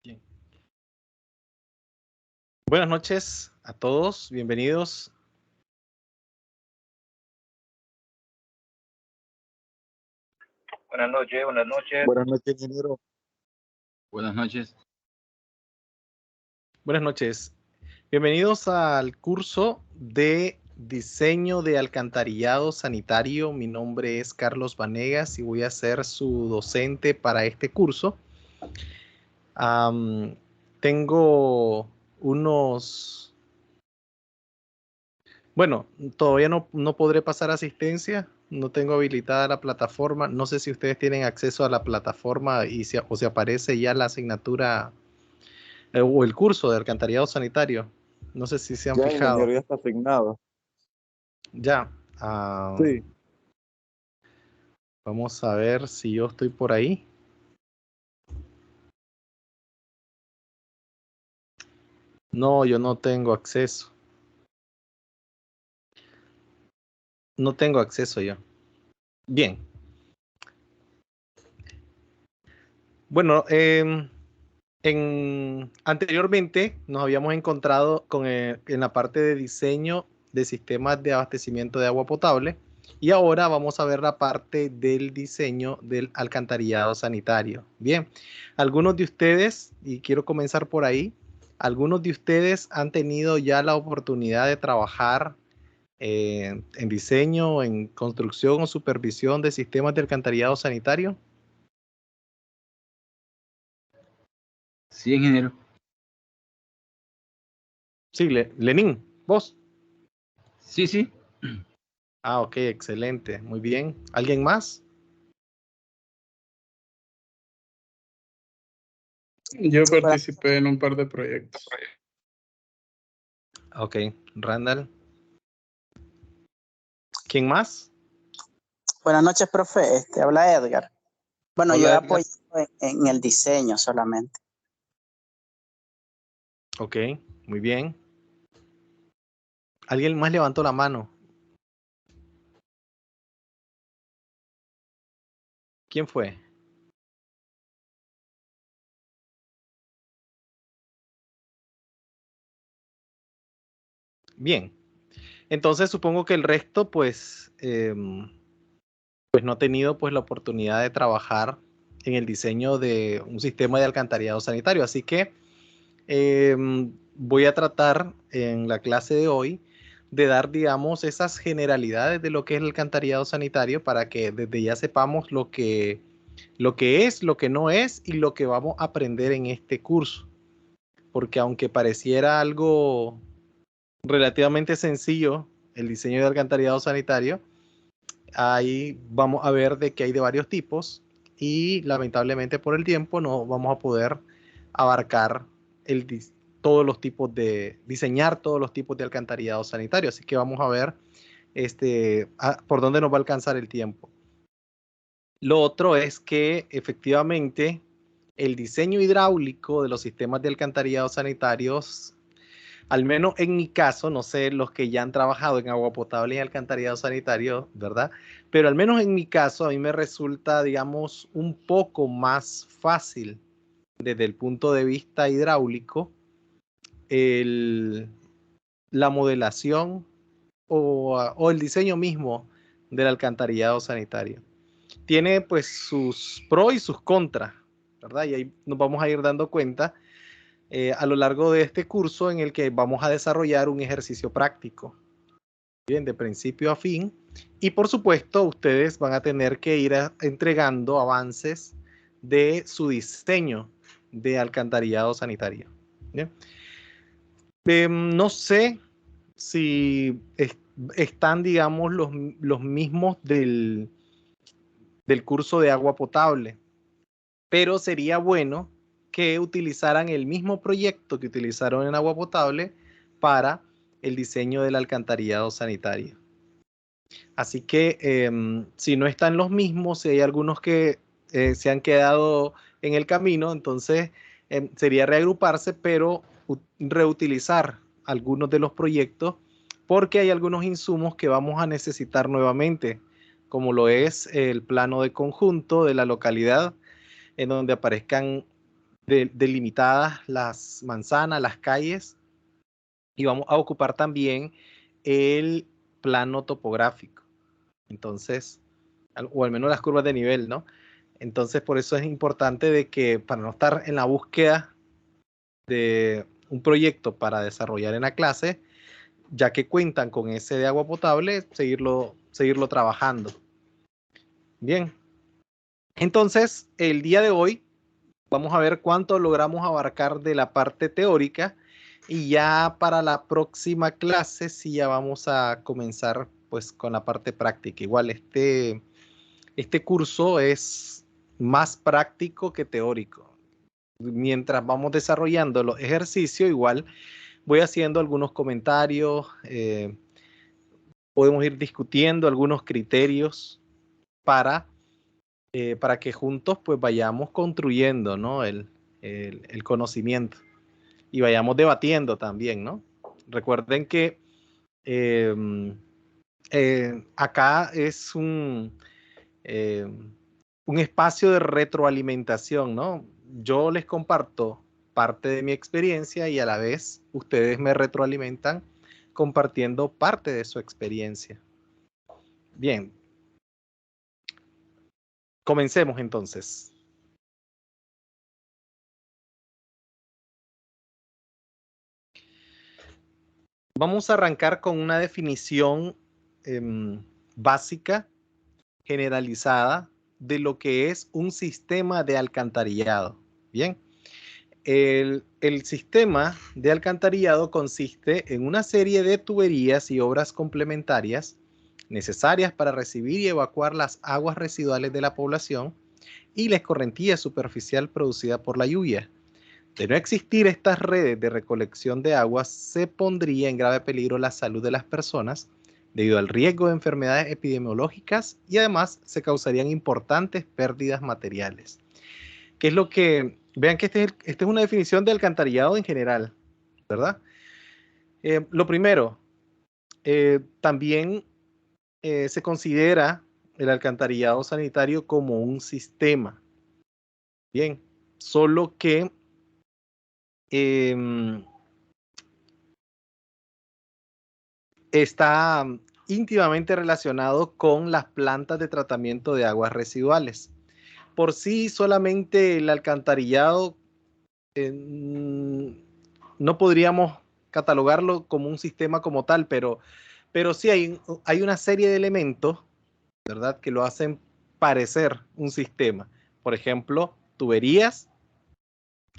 Bien. Buenas noches a todos, bienvenidos. Buenas noches, buenas noches. Buenas noches, ingeniero. Buenas noches. Buenas noches. Bienvenidos al curso de diseño de alcantarillado sanitario. Mi nombre es Carlos Vanegas y voy a ser su docente para este curso. Tengo unos... Bueno, todavía no podré pasar asistencia. No tengo habilitada la plataforma. No sé si ustedes tienen acceso a la plataforma y se aparece ya la asignatura o el curso de alcantarillado sanitario. No sé si se han fijado. Ingeniero, ya está asignado. Ya. Sí. Vamos a ver si yo estoy por ahí. No, yo no tengo acceso. No tengo acceso yo. Bien. Bueno, anteriormente nos habíamos encontrado en la parte de diseño de sistemas de abastecimiento de agua potable y ahora vamos a ver la parte del diseño del alcantarillado sanitario. Bien, algunos de ustedes, y quiero comenzar por ahí, algunos de ustedes han tenido ya la oportunidad de trabajar en diseño, en construcción o supervisión de sistemas de alcantarillado sanitario. Sí, ingeniero. Sí, Lenín, vos. Sí. Ah, ok, excelente, muy bien. ¿Alguien más? Yo participé en un par de proyectos. Ok, Randall. ¿Quién más? Buenas noches, profe. Habla Edgar. Bueno, Hola, yo he Edgar. apoyado en el diseño solamente. Ok, muy bien. ¿Alguien más levantó la mano? ¿Quién fue? Bien. Entonces supongo que el resto, pues no ha tenido pues la oportunidad de trabajar en el diseño de un sistema de alcantarillado sanitario. Así que voy a tratar en la clase de hoy de dar, digamos, esas generalidades de lo que es el alcantarillado sanitario para que desde ya sepamos lo que es, lo que no es y lo que vamos a aprender en este curso. Porque aunque pareciera algo relativamente sencillo, el diseño de alcantarillado sanitario, ahí vamos a ver de que hay de varios tipos y lamentablemente por el tiempo no vamos a poder abarcar todos los tipos diseñar todos los tipos de alcantarillado sanitario. Así que vamos a ver por dónde nos va a alcanzar el tiempo. Lo otro es que efectivamente el diseño hidráulico de los sistemas de alcantarillado sanitarios, al menos en mi caso, no sé los que ya han trabajado en agua potable y alcantarillado sanitario, ¿verdad? Pero al menos en mi caso a mí me resulta, digamos, un poco más fácil desde el punto de vista hidráulico la modelación o el diseño mismo del alcantarillado sanitario. Tiene pues sus pros y sus contras, ¿verdad? Y ahí nos vamos a ir dando cuenta a lo largo de este curso en el que vamos a desarrollar un ejercicio práctico, bien, de principio a fin. Y por supuesto, ustedes van a tener que ir entregando avances de su diseño de alcantarillado sanitario. ¿Bien? No sé si están, digamos, los mismos del curso de agua potable, pero sería bueno que utilizaran el mismo proyecto que utilizaron en agua potable para el diseño del alcantarillado sanitario. Así que si no están los mismos, si hay algunos que se han quedado en el camino, entonces sería reagruparse, pero reutilizar algunos de los proyectos porque hay algunos insumos que vamos a necesitar nuevamente, como lo es el plano de conjunto de la localidad, en donde aparezcan delimitadas las manzanas, las calles, y vamos a ocupar también el plano topográfico. Entonces, o al menos las curvas de nivel, ¿no? Entonces, por eso es importante de que para no estar en la búsqueda de un proyecto para desarrollar en la clase, ya que cuentan con ese de agua potable, seguirlo trabajando. Bien. Entonces, el día de hoy vamos a ver cuánto logramos abarcar de la parte teórica, y ya para la próxima clase sí ya vamos a comenzar pues con la parte práctica. Igual este curso es más práctico que teórico. Mientras vamos desarrollando los ejercicios, igual voy haciendo algunos comentarios, podemos ir discutiendo algunos criterios para que juntos pues vayamos construyendo, ¿no? el conocimiento, y vayamos debatiendo también, ¿no? Recuerden que acá es un espacio de retroalimentación, ¿no? Yo les comparto parte de mi experiencia y a la vez ustedes me retroalimentan compartiendo parte de su experiencia. Bien. Comencemos entonces. Vamos a arrancar con una definición básica, generalizada, de lo que es un sistema de alcantarillado. Bien, el sistema de alcantarillado consiste en una serie de tuberías y obras complementarias necesarias para recibir y evacuar las aguas residuales de la población y la escorrentía superficial producida por la lluvia. De no existir estas redes de recolección de aguas, se pondría en grave peligro la salud de las personas debido al riesgo de enfermedades epidemiológicas, y además se causarían importantes pérdidas materiales. ¿Qué es lo que...? Vean que esta es una definición de alcantarillado en general, ¿verdad? Lo primero, también se considera el alcantarillado sanitario como un sistema. Bien, solo que está íntimamente relacionado con las plantas de tratamiento de aguas residuales. Por sí, solamente el alcantarillado no podríamos catalogarlo como un sistema como tal, pero sí hay una serie de elementos, ¿verdad?, que lo hacen parecer un sistema. Por ejemplo, tuberías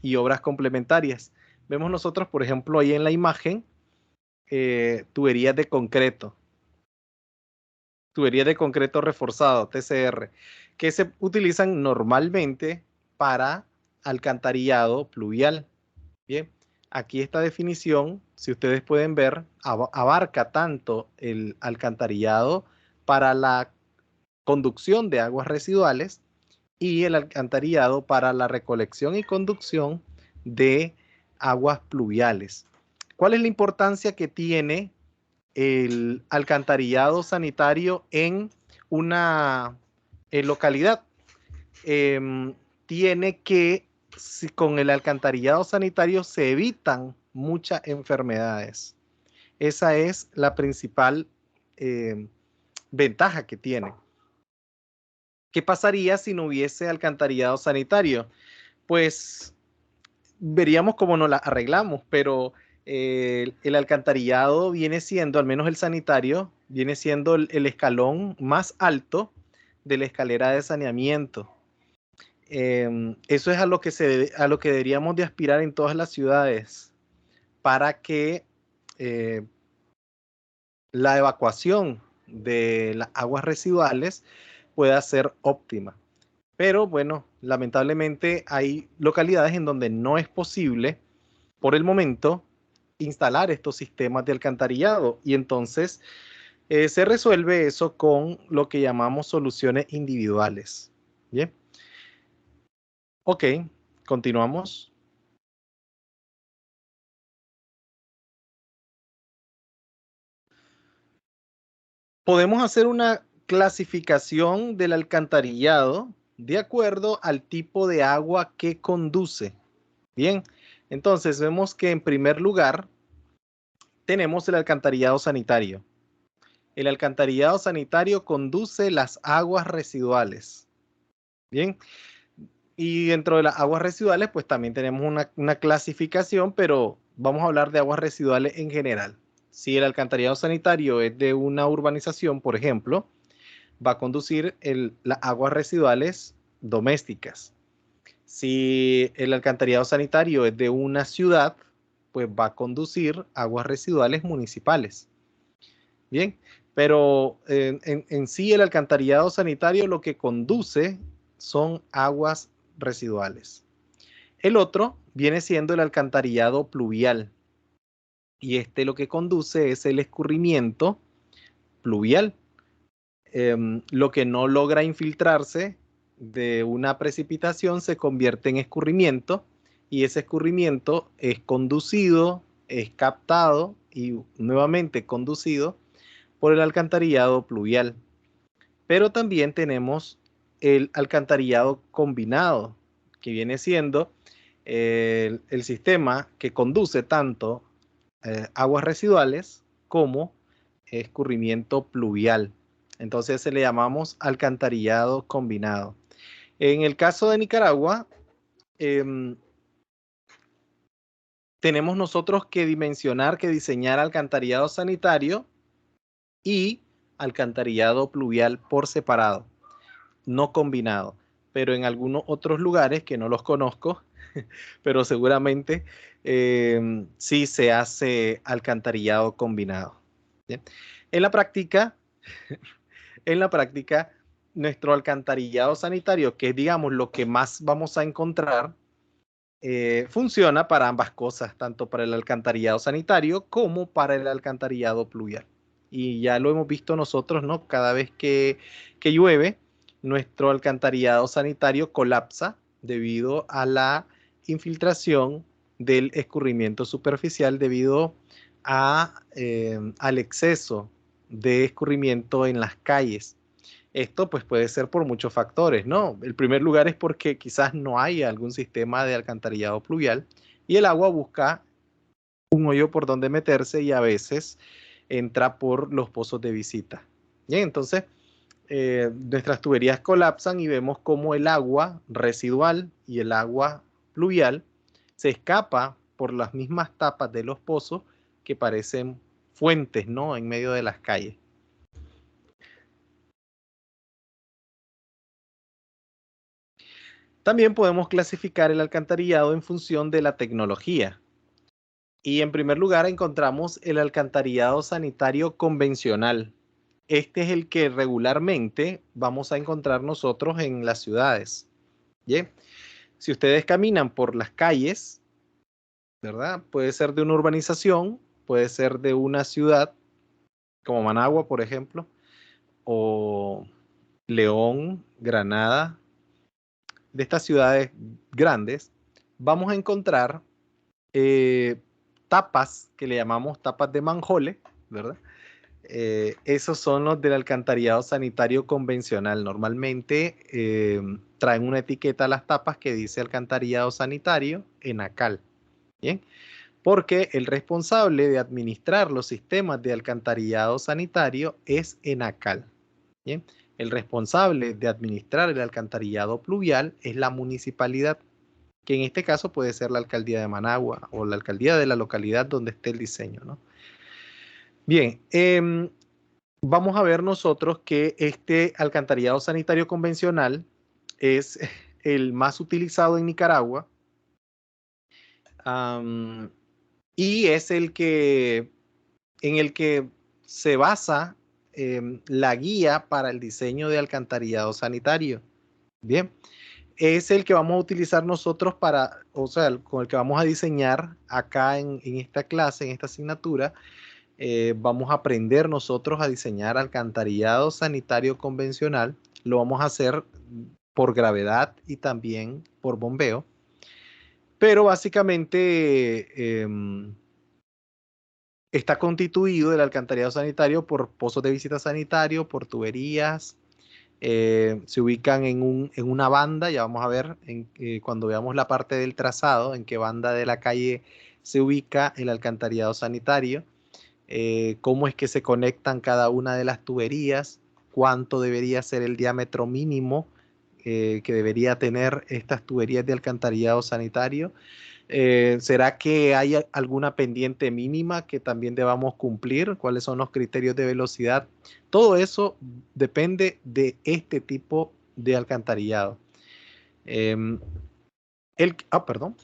y obras complementarias. Vemos nosotros, por ejemplo, ahí en la imagen, tuberías de concreto reforzado, TCR, que se utilizan normalmente para alcantarillado pluvial. Bien, aquí esta definición, si ustedes pueden ver, abarca tanto el alcantarillado para la conducción de aguas residuales y el alcantarillado para la recolección y conducción de aguas pluviales. ¿Cuál es la importancia que tiene el alcantarillado sanitario en una localidad? Tiene que, con el alcantarillado sanitario se evitan muchas enfermedades. Esa es la principal ventaja que tiene. ¿Qué pasaría si no hubiese alcantarillado sanitario? Pues veríamos cómo nos la arreglamos, pero el alcantarillado viene siendo, al menos el sanitario, viene siendo el escalón más alto de la escalera de saneamiento. Eso es a lo que deberíamos de aspirar en todas las ciudades, para que la evacuación de las aguas residuales pueda ser óptima. Pero bueno, lamentablemente hay localidades en donde no es posible por el momento instalar estos sistemas de alcantarillado, y entonces se resuelve eso con lo que llamamos soluciones individuales. Bien. Ok, continuamos. Podemos hacer una clasificación del alcantarillado de acuerdo al tipo de agua que conduce. Bien, entonces vemos que en primer lugar tenemos el alcantarillado sanitario. El alcantarillado sanitario conduce las aguas residuales. Bien, y dentro de las aguas residuales, pues también tenemos una clasificación, pero vamos a hablar de aguas residuales en general. Si el alcantarillado sanitario es de una urbanización, por ejemplo, va a conducir las aguas residuales domésticas. Si el alcantarillado sanitario es de una ciudad, pues va a conducir aguas residuales municipales. Bien, pero en sí el alcantarillado sanitario lo que conduce son aguas residuales. El otro viene siendo el alcantarillado pluvial. Y este lo que conduce es el escurrimiento pluvial. Lo que no logra infiltrarse de una precipitación se convierte en escurrimiento y ese escurrimiento es conducido, es captado y nuevamente conducido por el alcantarillado pluvial. Pero también tenemos el alcantarillado combinado, que viene siendo el sistema que conduce tanto aguas residuales como escurrimiento pluvial. Entonces se le llamamos alcantarillado combinado. En el caso de Nicaragua, tenemos nosotros que dimensionar, que diseñar alcantarillado sanitario y alcantarillado pluvial por separado, no combinado. Pero en algunos otros lugares que no los conozco, pero seguramente sí se hace alcantarillado combinado. ¿Bien? En la práctica, nuestro alcantarillado sanitario, que es, digamos, lo que más vamos a encontrar, funciona para ambas cosas, tanto para el alcantarillado sanitario como para el alcantarillado pluvial. Y ya lo hemos visto nosotros, ¿no? Cada vez que llueve, nuestro alcantarillado sanitario colapsa debido a la infiltración del escurrimiento superficial debido al exceso de escurrimiento en las calles. Esto pues puede ser por muchos factores, ¿no? El primer lugar es porque quizás no hay algún sistema de alcantarillado pluvial y el agua busca un hoyo por donde meterse y a veces entra por los pozos de visita. Bien, entonces nuestras tuberías colapsan y vemos cómo el agua residual y el agua pluvial se escapa por las mismas tapas de los pozos que parecen fuentes, ¿no? En medio de las calles. También podemos clasificar el alcantarillado en función de la tecnología. Y en primer lugar encontramos el alcantarillado sanitario convencional. Este es el que regularmente vamos a encontrar nosotros en las ciudades. ¿Bien? Si ustedes caminan por las calles, ¿verdad? Puede ser de una urbanización, puede ser de una ciudad, como Managua, por ejemplo, o León, Granada, de estas ciudades grandes, vamos a encontrar tapas que le llamamos tapas de manjole, ¿verdad? Esos son los del alcantarillado sanitario convencional. Normalmente traen una etiqueta a las tapas que dice alcantarillado sanitario ENACAL. ¿Bien? Porque el responsable de administrar los sistemas de alcantarillado sanitario es ENACAL. ¿Bien? El responsable de administrar el alcantarillado pluvial es la municipalidad, que en este caso puede ser la alcaldía de Managua o la alcaldía de la localidad donde esté el diseño, ¿no? Bien, vamos a ver nosotros que este alcantarillado sanitario convencional es el más utilizado en Nicaragua y es en el que se basa la guía para el diseño de alcantarillado sanitario. Bien, es el que vamos a utilizar nosotros con el que vamos a diseñar acá en esta clase, en esta asignatura. Vamos a aprender nosotros a diseñar alcantarillado sanitario convencional. Lo vamos a hacer por gravedad y también por bombeo. Pero básicamente está constituido el alcantarillado sanitario por pozos de visita sanitario, por tuberías, Se ubican en una banda, ya vamos a ver cuando veamos la parte del trazado, en qué banda de la calle se ubica el alcantarillado sanitario, cómo es que se conectan cada una de las tuberías, cuánto debería ser el diámetro mínimo que debería tener estas tuberías de alcantarillado sanitario. ¿Será que hay alguna pendiente mínima que también debamos cumplir? ¿Cuáles son los criterios de velocidad? Todo eso depende de este tipo de alcantarillado. Perdón.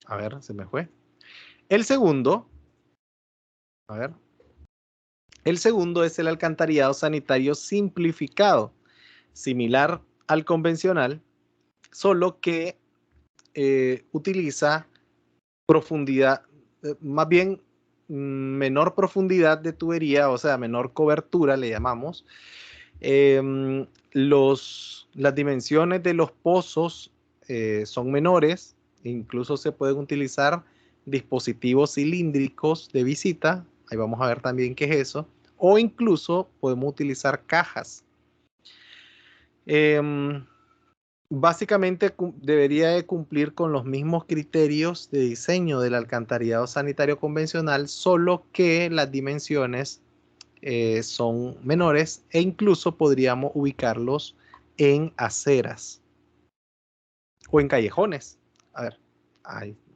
A ver, se me fue. El segundo es el alcantarillado sanitario simplificado, similar al convencional, solo que utiliza profundidad, más bien menor profundidad de tubería, o sea, menor cobertura le llamamos. Las dimensiones de los pozos son menores, incluso se pueden utilizar dispositivos cilíndricos de visita, ahí vamos a ver también qué es eso, o incluso podemos utilizar cajas. Básicamente debería de cumplir con los mismos criterios de diseño del alcantarillado sanitario convencional, solo que las dimensiones son menores e incluso podríamos ubicarlos en aceras o en callejones. A ver,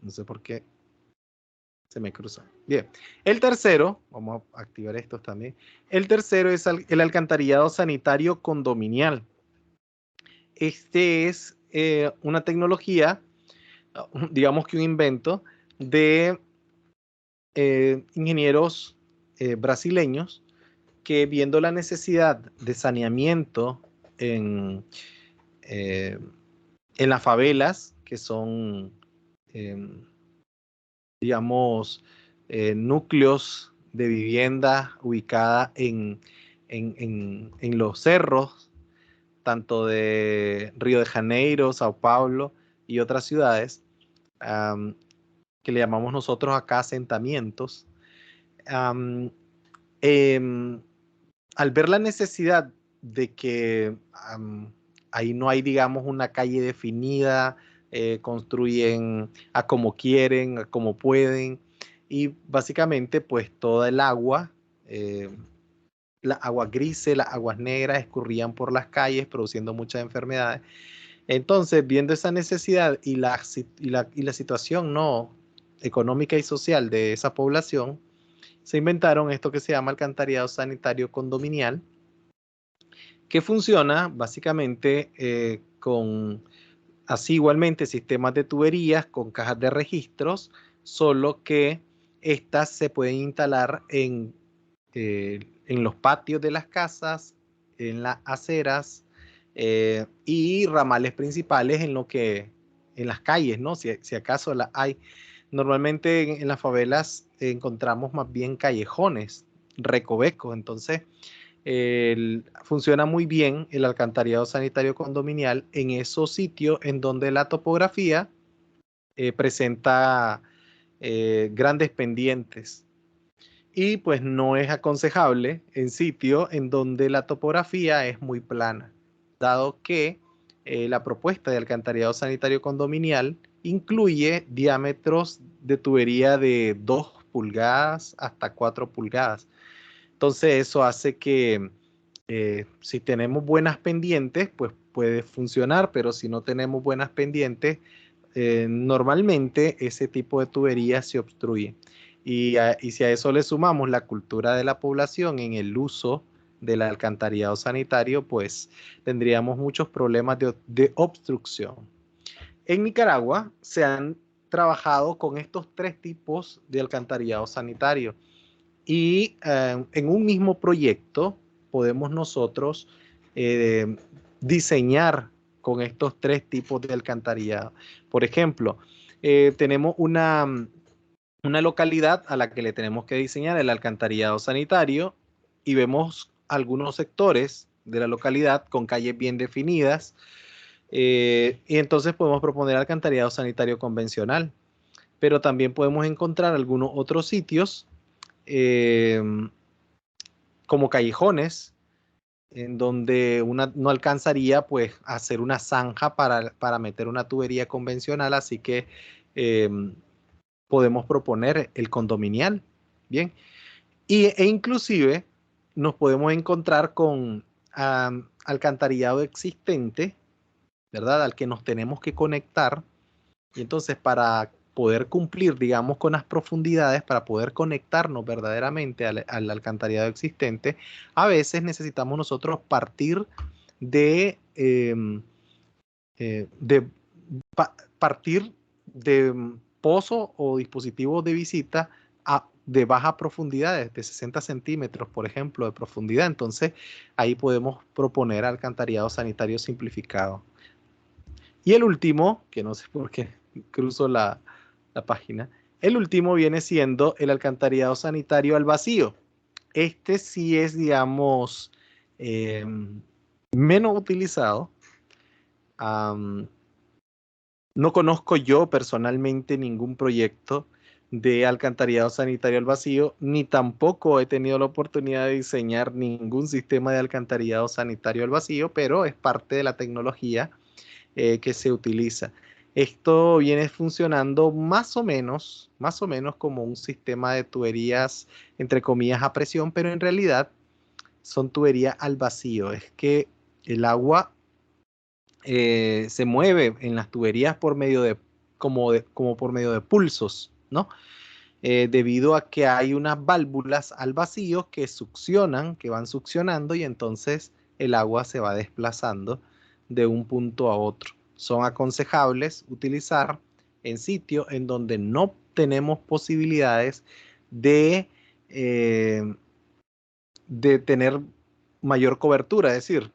no sé por qué se me cruza. Bien, el tercero, vamos a activar estos también. El tercero es el alcantarillado sanitario condominial. Este es una tecnología, digamos que un invento de ingenieros brasileños que, viendo la necesidad de saneamiento en las favelas, que son, digamos, núcleos de vivienda ubicada en los cerros, tanto de Río de Janeiro, Sao Paulo y otras ciudades, que le llamamos nosotros acá asentamientos. Al ver la necesidad de que ahí no hay, digamos, una calle definida, construyen a como quieren, a como pueden, y básicamente pues toda el agua, las aguas grises, las aguas negras escurrían por las calles produciendo muchas enfermedades. Entonces, viendo esa necesidad y la situación no económica y social de esa población, se inventaron esto que se llama alcantarillado sanitario condominial, que funciona básicamente con, así igualmente, sistemas de tuberías con cajas de registros, solo que estas se pueden instalar en los patios de las casas, en las aceras y ramales principales en las calles, ¿no? Si acaso las hay. Normalmente en las favelas encontramos más bien callejones, recovecos, entonces funciona muy bien el alcantarillado sanitario condominial en esos sitios en donde la topografía presenta grandes pendientes. Y pues no es aconsejable en sitios en donde la topografía es muy plana, dado que la propuesta de alcantarillado sanitario condominial incluye diámetros de tubería de 2 pulgadas hasta 4 pulgadas. Entonces eso hace que si tenemos buenas pendientes, pues puede funcionar, pero si no tenemos buenas pendientes, normalmente ese tipo de tubería se obstruye. Y si a eso le sumamos la cultura de la población en el uso del alcantarillado sanitario, pues tendríamos muchos problemas de obstrucción. En Nicaragua se han trabajado con estos 3 tipos de alcantarillado sanitario y en un mismo proyecto podemos nosotros diseñar con estos 3 tipos de alcantarillado. Por ejemplo, tenemos una localidad a la que le tenemos que diseñar el alcantarillado sanitario y vemos algunos sectores de la localidad con calles bien definidas y entonces podemos proponer alcantarillado sanitario convencional, pero también podemos encontrar algunos otros sitios como callejones en donde no alcanzaría pues a hacer una zanja para meter una tubería convencional, así que podemos proponer el condominial. Bien, e inclusive nos podemos encontrar con alcantarillado existente, ¿verdad? Al que nos tenemos que conectar. Y entonces para poder cumplir, digamos, con las profundidades, para poder conectarnos verdaderamente al alcantarillado existente, a veces necesitamos nosotros partir de, partir de pozo o dispositivos de visita de baja profundidad, de 60 centímetros, por ejemplo, de profundidad. Entonces, ahí podemos proponer alcantarillado sanitario simplificado. Y el último, que no sé por qué cruzo la página, el último viene siendo el alcantarillado sanitario al vacío. Este sí es, digamos, menos utilizado. No conozco yo personalmente ningún proyecto de alcantarillado sanitario al vacío, ni tampoco he tenido la oportunidad de diseñar ningún sistema de alcantarillado sanitario al vacío, pero es parte de la tecnología que se utiliza. Esto viene funcionando más o menos como un sistema de tuberías, entre comillas, a presión, pero en realidad son tuberías al vacío. Es que el agua se mueve en las tuberías por medio de, como por medio de pulsos, ¿no? Debido a que hay unas válvulas al vacío que succionan, que van succionando y entonces el agua se va desplazando de un punto a otro. Son aconsejables utilizar en sitios en donde no tenemos posibilidades de tener mayor cobertura, es decir,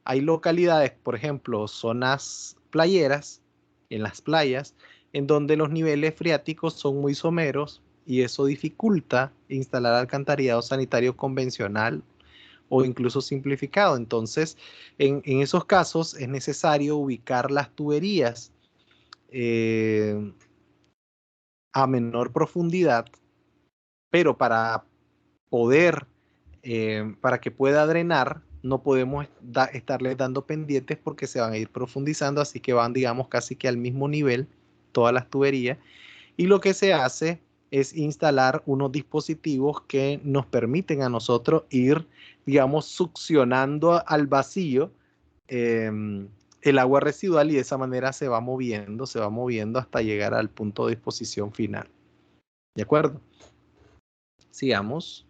hay localidades, por ejemplo, zonas playeras, en las playas, en donde los niveles freáticos son muy someros y eso dificulta instalar alcantarillado sanitario convencional o incluso simplificado. Entonces, en esos casos es necesario ubicar las tuberías a menor profundidad, pero para poder, para que pueda drenar, no podemos estarles dando pendientes porque se van a ir profundizando, así que van, digamos, casi que al mismo nivel todas las tuberías. Y lo que se hace es instalar unos dispositivos que nos permiten a nosotros ir, digamos, succionando al vacío el agua residual y de esa manera se va moviendo hasta llegar al punto de disposición final. ¿De acuerdo? Sigamos.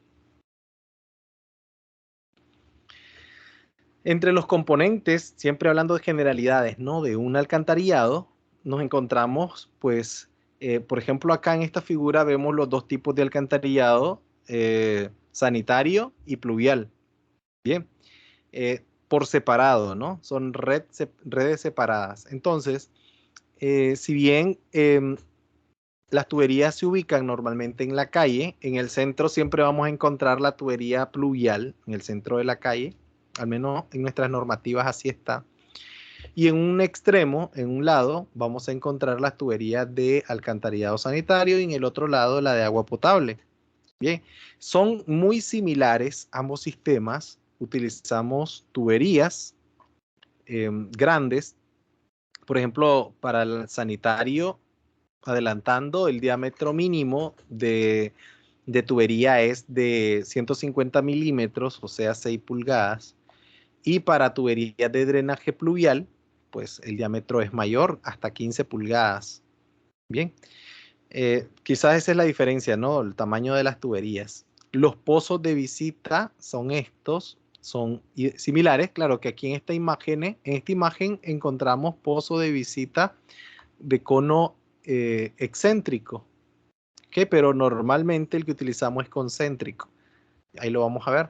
Entre los componentes, siempre hablando de generalidades, ¿no? De un alcantarillado, nos encontramos, pues, por ejemplo, acá en esta figura vemos los dos tipos de alcantarillado, sanitario y pluvial. Bien, por separado, ¿no? Son redes separadas. Entonces, si bien las tuberías se ubican normalmente en la calle, en el centro siempre vamos a encontrar la tubería pluvial, en el centro de la calle, al menos en nuestras normativas así está. Y en un extremo, en un lado, vamos a encontrar las tuberías de alcantarillado sanitario y en el otro lado la de agua potable. Bien, son muy similares ambos sistemas. Utilizamos tuberías grandes. Por ejemplo, para el sanitario, adelantando, el diámetro mínimo de tubería es de 150 milímetros, o sea, 6 pulgadas. Y para tuberías de drenaje pluvial, pues el diámetro es mayor, hasta 15 pulgadas. Bien, quizás esa es la diferencia, ¿no? El tamaño de las tuberías. Los pozos de visita son estos, son similares. Claro que aquí en esta imagen encontramos pozo de visita de cono excéntrico, ¿okay? Pero normalmente el que utilizamos es concéntrico. Ahí lo vamos a ver.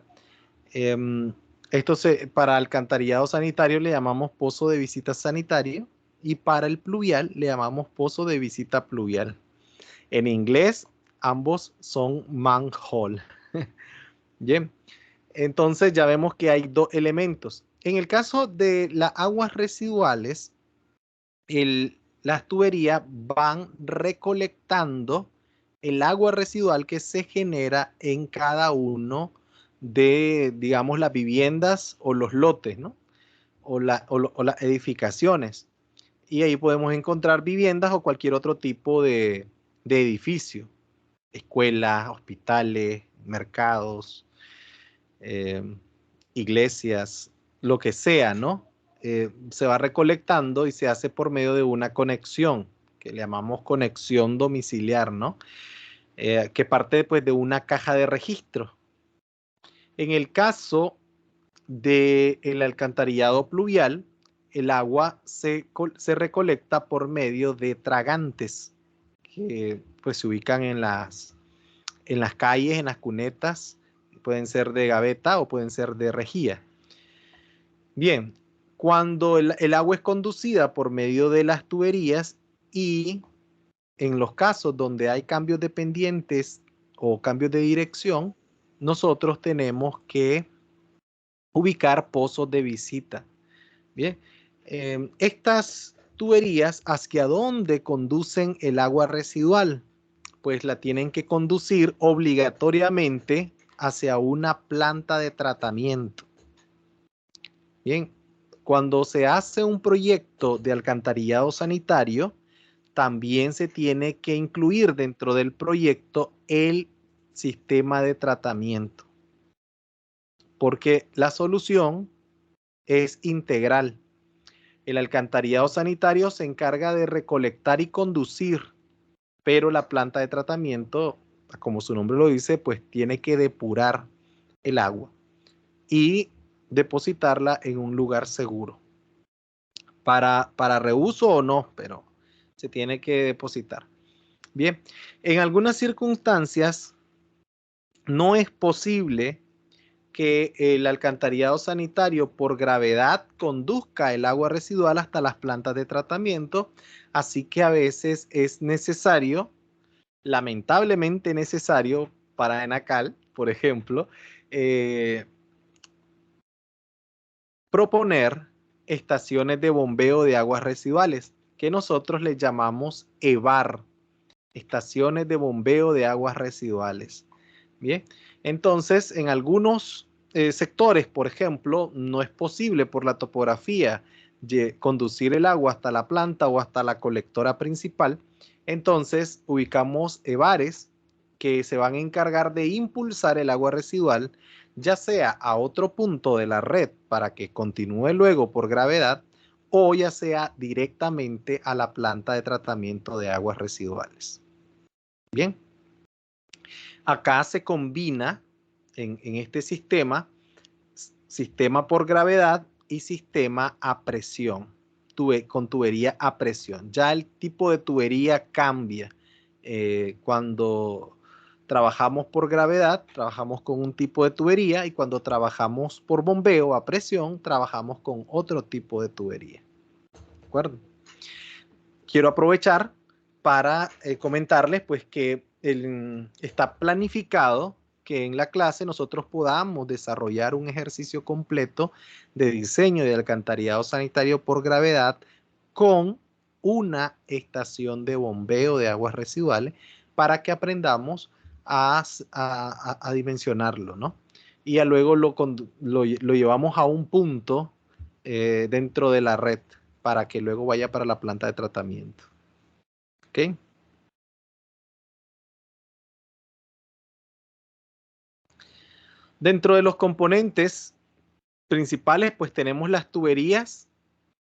Esto para alcantarillado sanitario le llamamos pozo de visita sanitario y para el pluvial le llamamos pozo de visita pluvial. En inglés ambos son manhole. Bien, entonces ya vemos que hay dos elementos. En el caso de las aguas residuales, las tuberías van recolectando el agua residual que se genera en cada uno de, digamos, las viviendas o los lotes, ¿no? O las edificaciones. Y ahí podemos encontrar viviendas o cualquier otro tipo de edificio. Escuelas, hospitales, mercados, iglesias, lo que sea, ¿no? Se va recolectando y se hace por medio de una conexión, que le llamamos conexión domiciliar, ¿no? Que parte pues, de una caja de registro. En el caso del alcantarillado pluvial, el agua se recolecta por medio de tragantes que pues, se ubican en las calles, en las cunetas, pueden ser de gaveta o pueden ser de rejilla. Bien, cuando el agua es conducida por medio de las tuberías y en los casos donde hay cambios de pendientes o cambios de dirección, nosotros tenemos que ubicar pozos de visita. Bien, estas tuberías, ¿hacia dónde conducen el agua residual? Pues la tienen que conducir obligatoriamente hacia una planta de tratamiento. Bien, cuando se hace un proyecto de alcantarillado sanitario, también se tiene que incluir dentro del proyecto el sistema de tratamiento, porque la solución es integral. El alcantarillado sanitario se encarga de recolectar y conducir, pero la planta de tratamiento, como su nombre lo dice, pues tiene que depurar el agua y depositarla en un lugar seguro. Para reuso o no, pero se tiene que depositar. Bien, en algunas circunstancias no es posible que el alcantarillado sanitario por gravedad conduzca el agua residual hasta las plantas de tratamiento, así que a veces es necesario, lamentablemente necesario para Enacal, por ejemplo, proponer estaciones de bombeo de aguas residuales, que nosotros les llamamos EBAR, estaciones de bombeo de aguas residuales. Bien, entonces en algunos sectores, por ejemplo, no es posible por la topografía conducir el agua hasta la planta o hasta la colectora principal. Entonces ubicamos EBARes que se van a encargar de impulsar el agua residual, ya sea a otro punto de la red para que continúe luego por gravedad, o ya sea directamente a la planta de tratamiento de aguas residuales. Bien, acá se combina en este sistema por gravedad y sistema a presión, con tubería a presión. Ya el tipo de tubería cambia. Cuando trabajamos por gravedad, trabajamos con un tipo de tubería, y cuando trabajamos por bombeo a presión, trabajamos con otro tipo de tubería. ¿De acuerdo? Quiero aprovechar para comentarles pues que está planificado que en la clase nosotros podamos desarrollar un ejercicio completo de diseño de alcantarillado sanitario por gravedad con una estación de bombeo de aguas residuales para que aprendamos a dimensionarlo, ¿no? Y ya luego lo llevamos a un punto dentro de la red para que luego vaya para la planta de tratamiento. ¿Ok? Dentro de los componentes principales, pues tenemos las tuberías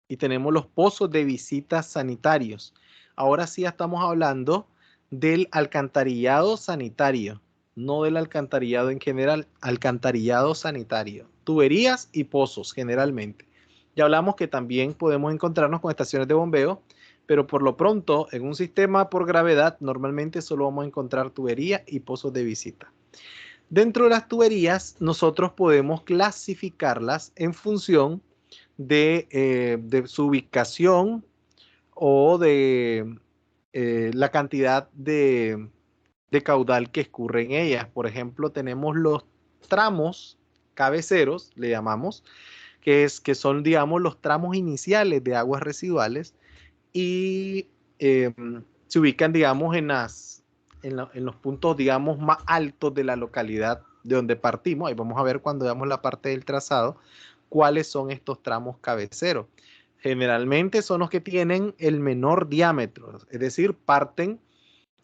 y tenemos los pozos de visitas sanitarios. Ahora sí estamos hablando del alcantarillado sanitario, no del alcantarillado en general, alcantarillado sanitario. Tuberías y pozos generalmente. Ya hablamos que también podemos encontrarnos con estaciones de bombeo, pero por lo pronto en un sistema por gravedad normalmente solo vamos a encontrar tubería y pozos de visita. Dentro de las tuberías nosotros podemos clasificarlas en función de su ubicación o de la cantidad de caudal que escurre en ellas. Por ejemplo, tenemos los tramos cabeceros, le llamamos, que son, digamos, los tramos iniciales de aguas residuales, y se ubican, digamos, en los puntos, digamos, más altos de la localidad de donde partimos, ahí vamos a ver cuando veamos la parte del trazado, cuáles son estos tramos cabeceros. Generalmente son los que tienen el menor diámetro, es decir, parten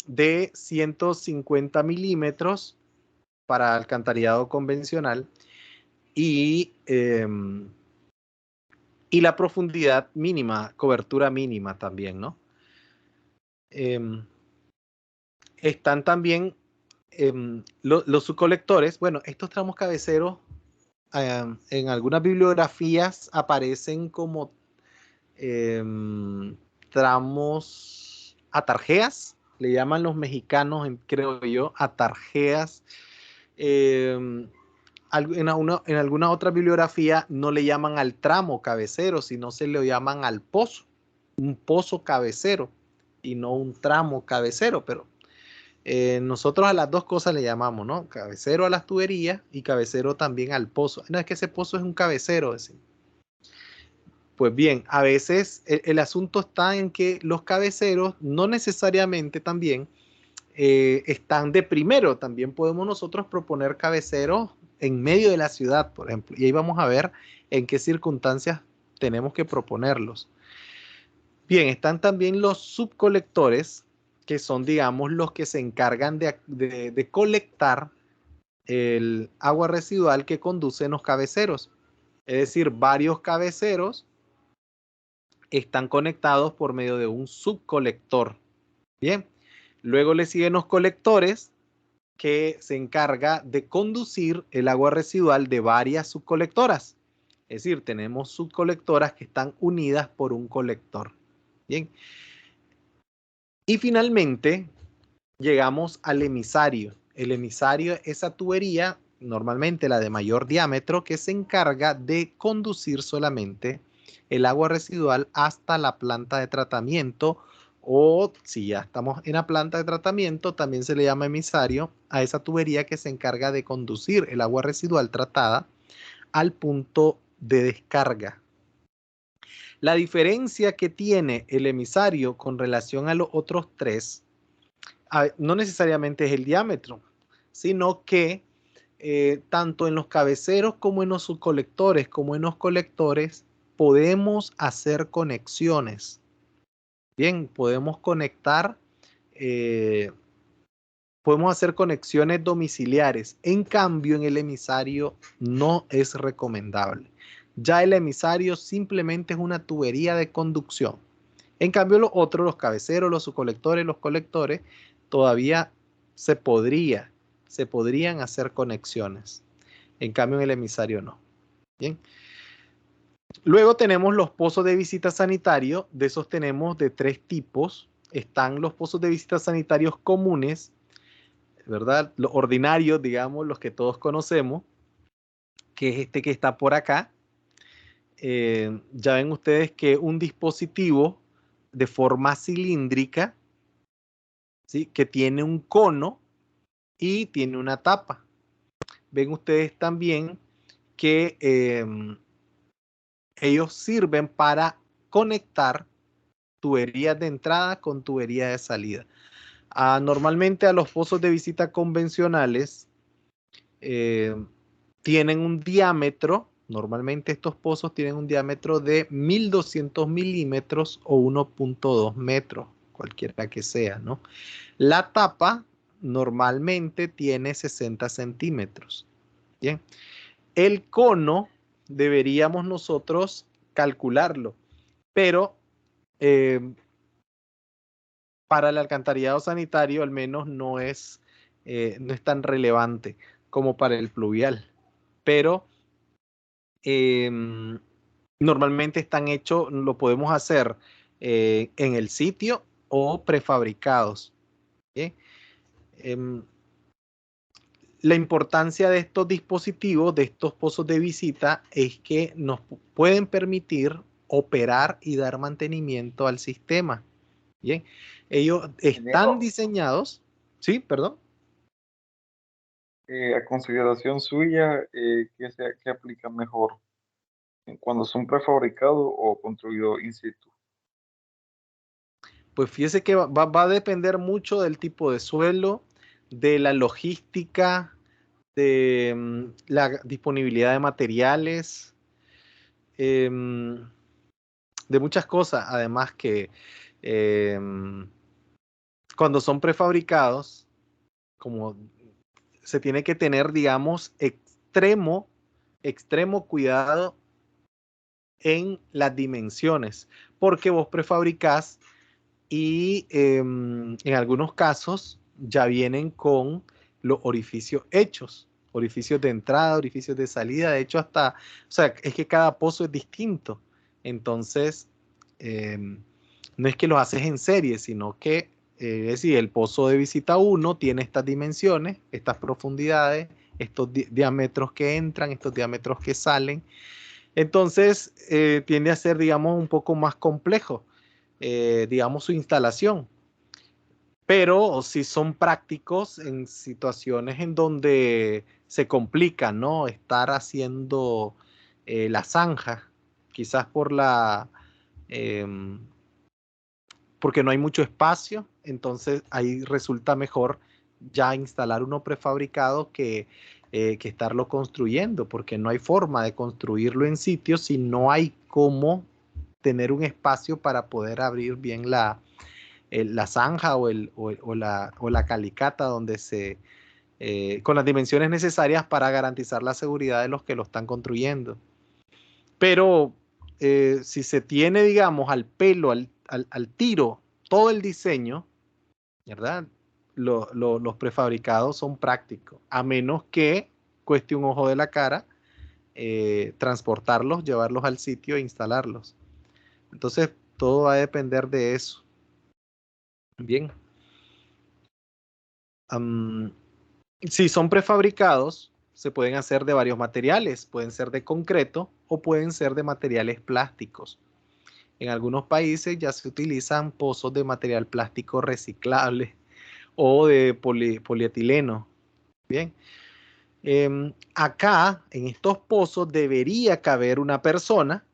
de 150 milímetros para alcantarillado convencional y la profundidad mínima, cobertura mínima también, ¿no? Están también los subcolectores. Bueno, estos tramos cabeceros en algunas bibliografías aparecen como tramos atarjeas, le llaman los mexicanos, creo yo, atarjeas. En alguna otra bibliografía no le llaman al tramo cabecero, sino se le llaman al pozo, un pozo cabecero y no un tramo cabecero, pero nosotros a las dos cosas le llamamos, ¿no? Cabecero a las tuberías y cabecero también al pozo. No, es que ese pozo es un cabecero, decimos. Pues bien, a veces el asunto está en que los cabeceros no necesariamente también están de primero. También podemos nosotros proponer cabeceros en medio de la ciudad, por ejemplo. Y ahí vamos a ver en qué circunstancias tenemos que proponerlos. Bien, están también los subcolectores, que son, digamos, los que se encargan de colectar el agua residual que conducen los cabeceros. Es decir, varios cabeceros están conectados por medio de un subcolector. Bien, luego le siguen los colectores, que se encarga de conducir el agua residual de varias subcolectoras. Es decir, tenemos subcolectoras que están unidas por un colector. Bien. Y finalmente llegamos al emisario. El emisario es esa tubería, normalmente la de mayor diámetro, que se encarga de conducir solamente el agua residual hasta la planta de tratamiento, o si ya estamos en la planta de tratamiento, también se le llama emisario a esa tubería que se encarga de conducir el agua residual tratada al punto de descarga. La diferencia que tiene el emisario con relación a los otros tres no necesariamente es el diámetro, sino que tanto en los cabeceros como en los subcolectores como en los colectores podemos hacer conexiones. Bien, podemos conectar, podemos hacer conexiones domiciliares. En cambio, en el emisario no es recomendable. Ya el emisario simplemente es una tubería de conducción. En cambio, los otros, los cabeceros, los subcolectores, los colectores, todavía se podrían hacer conexiones. En cambio, en el emisario no. Bien. Luego tenemos los pozos de visita sanitario. De esos tenemos de tres tipos. Están los pozos de visita sanitarios comunes, ¿verdad? Los ordinarios, digamos, los que todos conocemos, que es este que está por acá. Ya ven ustedes que un dispositivo de forma cilíndrica, ¿sí?, que tiene un cono y tiene una tapa. Ven ustedes también que ellos sirven para conectar tuberías de entrada con tuberías de salida. Normalmente a los pozos de visita convencionales tienen un diámetro, normalmente estos pozos tienen un diámetro de 1200 milímetros o 1.2 metros, cualquiera que sea, ¿no? La tapa normalmente tiene 60 centímetros. Bien. El cono deberíamos nosotros calcularlo, pero para el alcantarillado sanitario al menos no es tan relevante como para el pluvial. Pero normalmente están hechos, lo podemos hacer en el sitio o prefabricados. ¿Bien? La importancia de estos dispositivos, de estos pozos de visita, es que nos pueden permitir operar y dar mantenimiento al sistema. Bien, ellos están diseñados. Sí, perdón. A consideración suya, ¿qué aplica mejor? ¿Cuando son prefabricados o construidos in situ? Pues fíjese que va a depender mucho del tipo de suelo, de la logística, de la disponibilidad de materiales, de muchas cosas. Además que cuando son prefabricados, como se tiene que tener, digamos, extremo cuidado en las dimensiones, porque vos prefabricás y en algunos casos ya vienen con los orificios hechos, orificios de entrada, orificios de salida. De hecho, hasta, o sea, es que cada pozo es distinto. Entonces, no es que los haces en serie, sino que, es decir, el pozo de visita 1 tiene estas dimensiones, estas profundidades, estos diámetros que entran, estos diámetros que salen. Entonces, tiende a ser, digamos, un poco más complejo, digamos, su instalación. Pero si son prácticos en situaciones en donde se complica, ¿no? Estar haciendo la zanja, quizás porque no hay mucho espacio, entonces ahí resulta mejor ya instalar uno prefabricado que estarlo construyendo, porque no hay forma de construirlo en sitio si no hay cómo tener un espacio para poder abrir bien la zanja o la calicata donde con las dimensiones necesarias para garantizar la seguridad de los que lo están construyendo. Pero si se tiene, digamos, al pelo, al tiro, todo el diseño, ¿verdad? Los prefabricados son prácticos, a menos que cueste un ojo de la cara transportarlos, llevarlos al sitio e instalarlos. Entonces, todo va a depender de eso. Bien. Si son prefabricados, se pueden hacer de varios materiales. Pueden ser de concreto o pueden ser de materiales plásticos. En algunos países ya se utilizan pozos de material plástico reciclable o de polietileno. Bien. Acá, en estos pozos, debería caber una persona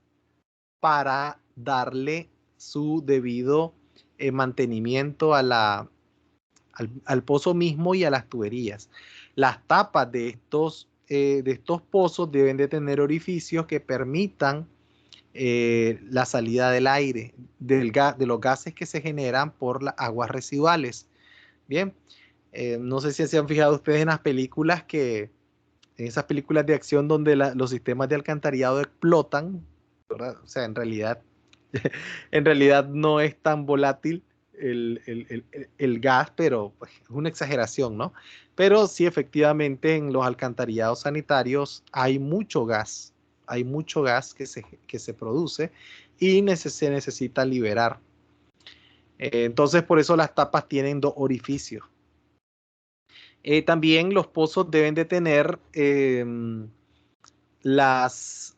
para darle su debido mantenimiento al pozo mismo y a las tuberías. Las tapas de estos pozos deben de tener orificios que permitan la salida del aire, de los gases que se generan por las aguas residuales. Bien, no sé si se han fijado ustedes en las películas en esas películas de acción donde los sistemas de alcantarillado explotan, ¿verdad? O sea, en realidad no es tan volátil el gas, pero pues, es una exageración, ¿no? Pero sí, efectivamente, en los alcantarillados sanitarios hay mucho gas que se produce y se necesita liberar. Entonces, por eso las tapas tienen dos orificios. También los pozos deben de tener los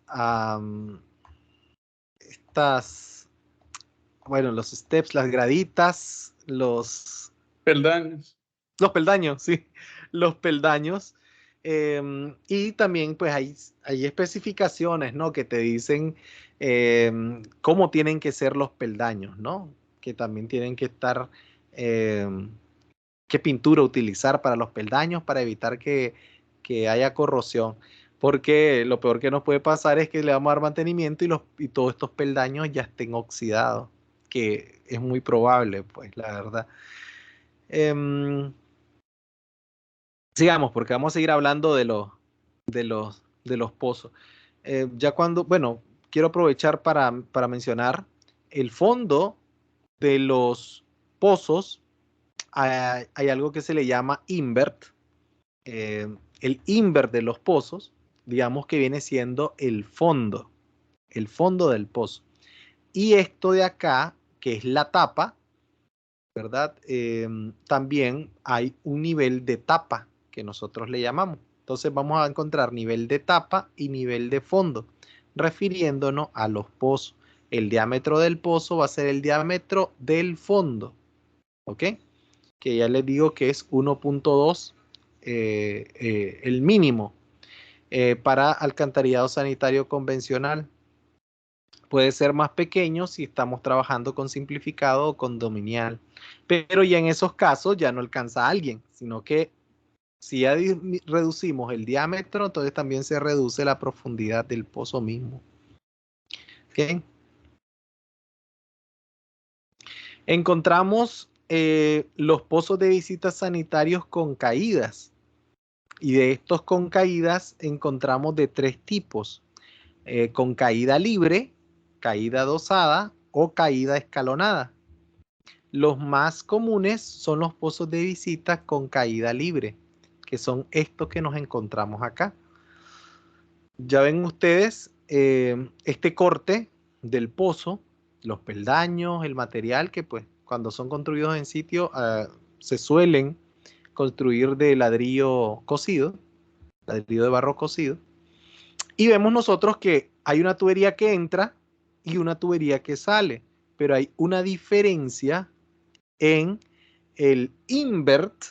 steps, las graditas, los Peldaños. peldaños, sí, los peldaños. Y también pues hay especificaciones, ¿no? Que te dicen cómo tienen que ser los peldaños, ¿no? Que también tienen que estar, qué pintura utilizar para los peldaños para evitar que haya corrosión. Porque lo peor que nos puede pasar es que le vamos a dar mantenimiento y todos estos peldaños ya estén oxidados, que es muy probable, pues, la verdad. Sigamos, porque vamos a seguir hablando de los pozos. Bueno, quiero aprovechar para mencionar el fondo de los pozos. Hay algo que se le llama invert. El invert de los pozos, digamos que viene siendo el fondo del pozo. Y esto de acá, que es la tapa, ¿verdad? También hay un nivel de tapa que nosotros le llamamos. Entonces vamos a encontrar nivel de tapa y nivel de fondo, refiriéndonos a los pozos. El diámetro del pozo va a ser el diámetro del fondo, ¿ok? Que ya les digo que es 1.2, el mínimo para alcantarillado sanitario convencional. Puede ser más pequeño si estamos trabajando con simplificado o condominial. Pero ya en esos casos ya no alcanza a alguien, sino que Si ya reducimos el diámetro, entonces también se reduce la profundidad del pozo mismo. ¿Ok? Encontramos los pozos de visitas sanitarios con caídas. Y de estos con caídas encontramos de 3 tipos. Con caída libre, caída dosada o caída escalonada. Los más comunes son los pozos de visita con caída libre, que son estos que nos encontramos acá. Ya ven ustedes este corte del pozo, los peldaños, el material que pues cuando son construidos en sitio se suelen construir de ladrillo cocido, ladrillo de barro cocido. Y vemos nosotros que hay una tubería que entra y una tubería que sale, pero hay una diferencia en el invert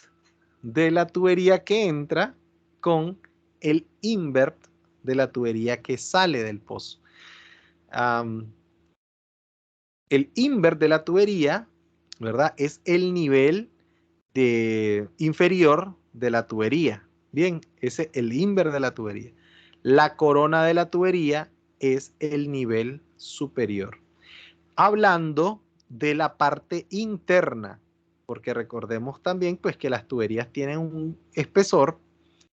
de la tubería que entra con el invert de la tubería que sale del pozo. El invert de la tubería, ¿verdad? Es el nivel inferior de la tubería. Bien, ese es el invert de la tubería. La corona de la tubería es el nivel superior. Hablando de la parte interna, porque recordemos también pues que las tuberías tienen un espesor,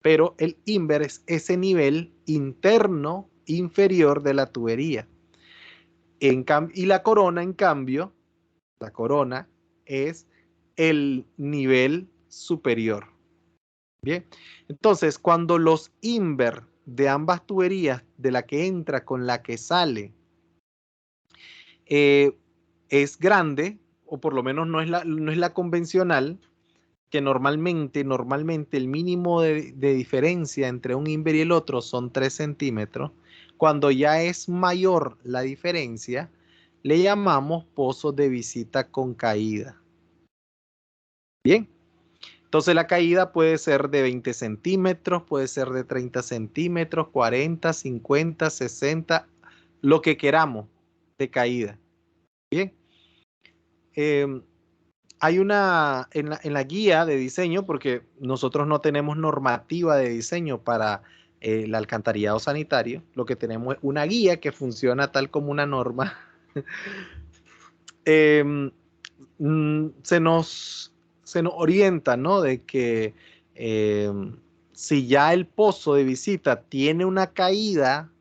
pero el invert es ese nivel interno inferior de la tubería. Y la corona, en cambio, la corona es el nivel superior. Bien, entonces cuando los invert de ambas tuberías, de la que entra con la que sale, es grande, o por lo menos no es la convencional, que normalmente el mínimo de diferencia entre un invert y el otro son 3 centímetros. Cuando ya es mayor la diferencia, le llamamos pozos de visita con caída. Bien, entonces la caída puede ser de 20 centímetros, puede ser de 30 centímetros, 40, 50, 60, lo que queramos de caída. Bien. Hay una, en la guía de diseño, porque nosotros no tenemos normativa de diseño para el alcantarillado sanitario, lo que tenemos es una guía que funciona tal como una norma. Se nos orienta, ¿no? De que si ya el pozo de visita tiene una caída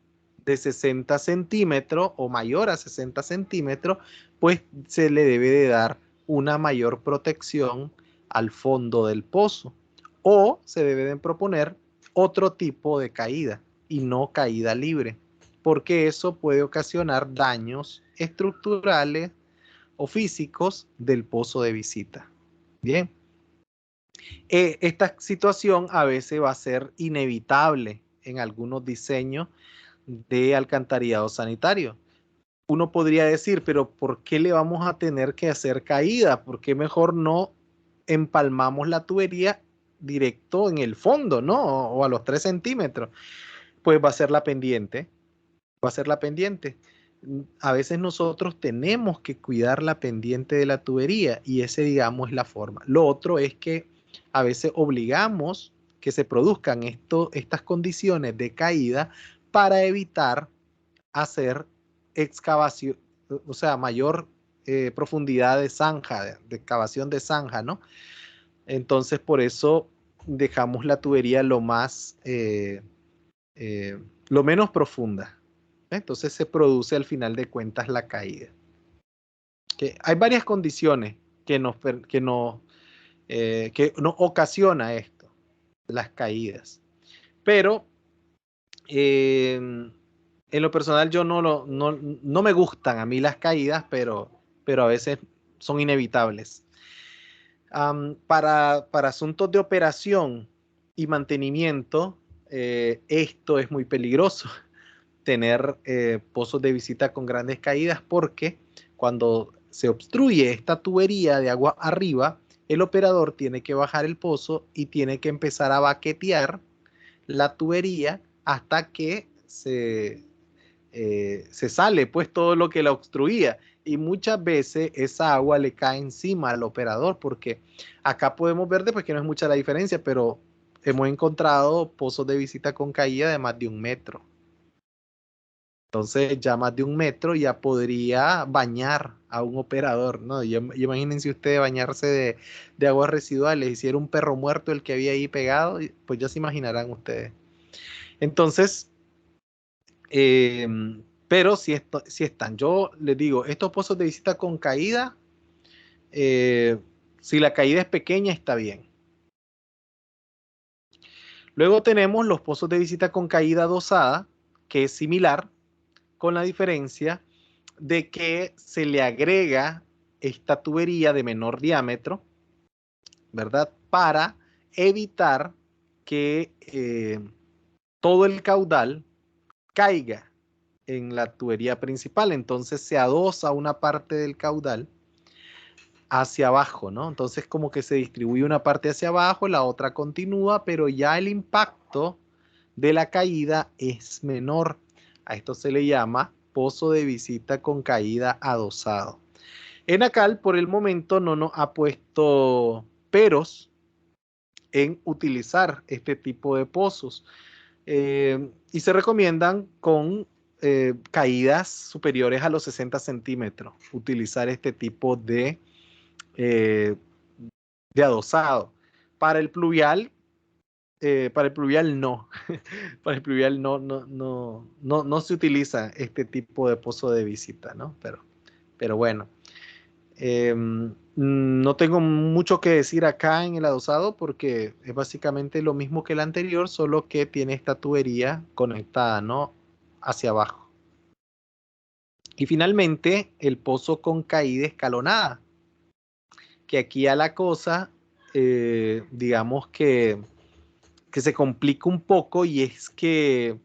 de 60 centímetros o mayor a 60 centímetros, pues se le debe de dar una mayor protección al fondo del pozo, o se debe de proponer otro tipo de caída y no caída libre, porque eso puede ocasionar daños estructurales o físicos del pozo de visita. Bien, esta situación a veces va a ser inevitable en algunos diseños de alcantarillado sanitario. Uno podría decir, pero ¿por qué le vamos a tener que hacer caída? ¿Por qué mejor no empalmamos la tubería directo en el fondo, ¿no? O a los 3 centímetros. Pues va a ser la pendiente. Va a ser la pendiente. A veces nosotros tenemos que cuidar la pendiente de la tubería y ese, digamos, es la forma. Lo otro es que a veces obligamos que se produzcan estas condiciones de caída para evitar hacer excavación, o sea, mayor profundidad de zanja, de excavación de zanja, ¿no? Entonces, por eso dejamos la tubería lo menos profunda. Entonces se produce al final de cuentas la caída. Hay varias condiciones que nos ocasiona esto, las caídas. Pero en lo personal yo no me gustan a mí las caídas, pero a veces son inevitables. Para asuntos de operación y mantenimiento, esto es muy peligroso, tener pozos de visita con grandes caídas, porque cuando se obstruye esta tubería de agua arriba, el operador tiene que bajar el pozo y tiene que empezar a baquetear la tubería hasta que se sale pues todo lo que la obstruía, y muchas veces esa agua le cae encima al operador, porque acá podemos ver después que no es mucha la diferencia, pero hemos encontrado pozos de visita con caída de más de 1 metro. Entonces ya más de 1 metro ya podría bañar a un operador, ¿no? Y imagínense ustedes bañarse de aguas residuales, y si era un perro muerto el que había ahí pegado, pues ya se imaginarán ustedes. Entonces, pero si están, yo les digo, estos pozos de visita con caída, si la caída es pequeña, está bien. Luego tenemos los pozos de visita con caída dosada, que es similar, con la diferencia de que se le agrega esta tubería de menor diámetro, ¿verdad? Para evitar que todo el caudal caiga en la tubería principal. Entonces se adosa una parte del caudal hacia abajo, ¿no? Entonces como que se distribuye una parte hacia abajo, la otra continúa, pero ya el impacto de la caída es menor. A esto se le llama pozo de visita con caída adosado. Enacal por el momento no nos ha puesto peros en utilizar este tipo de pozos, y se recomiendan con caídas superiores a los 60 centímetros utilizar este tipo de adosado. Para el pluvial no. Para el pluvial no se utiliza este tipo de pozo de visita, ¿no? Pero bueno. No tengo mucho que decir acá en el adosado porque es básicamente lo mismo que el anterior, solo que tiene esta tubería conectada, ¿no? Hacia abajo. Y finalmente, el pozo con caída escalonada, que aquí a la cosa, digamos que se complica un poco, y es que